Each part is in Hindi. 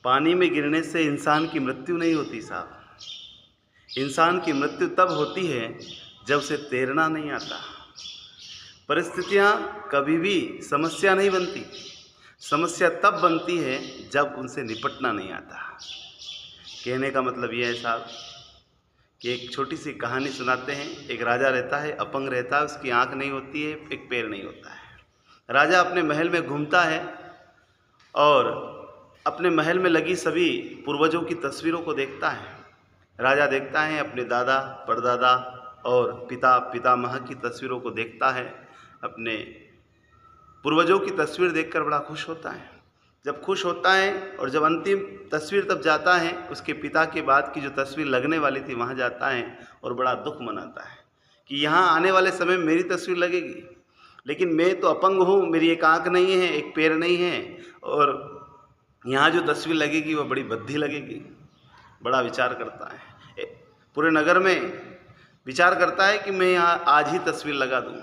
पानी में गिरने से इंसान की मृत्यु नहीं होती साहब। इंसान की मृत्यु तब होती है जब उसे तैरना नहीं आता। परिस्थितियाँ कभी भी समस्या नहीं बनती, समस्या तब बनती है जब उनसे निपटना नहीं आता। कहने का मतलब यह है साहब कि एक छोटी सी कहानी सुनाते हैं। एक राजा रहता है, अपंग रहता है, उसकी आँख नहीं होती है, एक पैर नहीं होता है। राजा अपने महल में घूमता है और अपने महल में लगी सभी पूर्वजों की तस्वीरों को देखता है। राजा देखता है अपने दादा, परदादा और पिता पितामह की तस्वीरों को देखता है। अपने पूर्वजों की तस्वीर देखकर बड़ा खुश होता है। जब खुश होता है और जब अंतिम तस्वीर तब जाता है, उसके पिता के बाद की जो तस्वीर लगने वाली थी वहाँ जाता है और बड़ा दुख मनाता है कि यहाँ आने वाले समय मेरी तस्वीर लगेगी, लेकिन मैं तो अपंग हूँ, मेरी एक आँख नहीं है, एक पैर नहीं है, और यहाँ जो तस्वीर लगेगी वह बड़ी भद्दी लगेगी। बड़ा विचार करता है, पूरे नगर में विचार करता है कि मैं यहाँ आज ही तस्वीर लगा दूँ,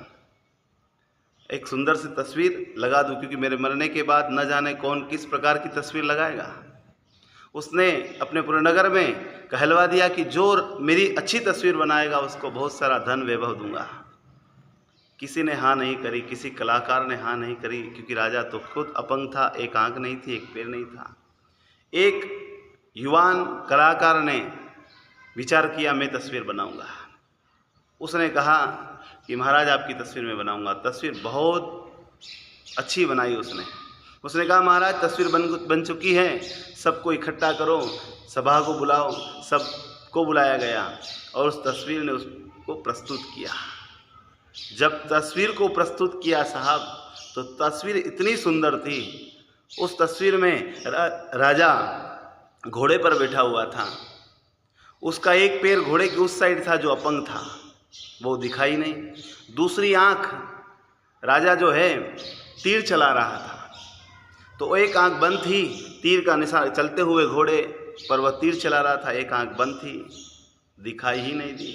एक सुंदर सी तस्वीर लगा दूँ, क्योंकि मेरे मरने के बाद न जाने कौन किस प्रकार की तस्वीर लगाएगा। उसने अपने पूरे नगर में कहलवा दिया कि जो मेरी अच्छी तस्वीर बनाएगा उसको बहुत सारा धन वैभव दूंगा। किसी ने हाँ नहीं करी, किसी कलाकार ने हाँ नहीं करी, क्योंकि राजा तो खुद अपंग था, एक आंख नहीं थी, एक पैर नहीं था। एक युवान कलाकार ने विचार किया मैं तस्वीर बनाऊंगा। उसने कहा कि महाराज आपकी तस्वीर मैं बनाऊंगा। तस्वीर बहुत अच्छी बनाई उसने कहा महाराज तस्वीर बन चुकी है, सबको इकट्ठा करो, सभा को बुलाओ। सबको बुलाया गया और उस तस्वीर ने उसको प्रस्तुत किया। जब तस्वीर को प्रस्तुत किया साहब, तो तस्वीर इतनी सुंदर थी। उस तस्वीर में राजा घोड़े पर बैठा हुआ था, उसका एक पैर घोड़े की उस साइड था जो अपंग था, वो दिखाई नहीं। दूसरी आंख राजा जो है तीर चला रहा था, तो एक आंख बंद थी, तीर का निशान चलते हुए घोड़े पर वह तीर चला रहा था, एक आंख बंद थी, दिखाई ही नहीं दी।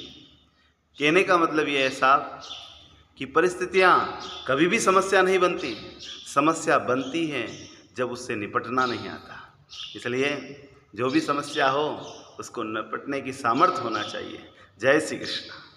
कहने का मतलब ये है साहब कि परिस्थितियाँ कभी भी समस्या नहीं बनती, समस्या बनती है जब उससे निपटना नहीं आता। इसलिए जो भी समस्या हो उसको निपटने की सामर्थ्य होना चाहिए। जय श्री कृष्ण।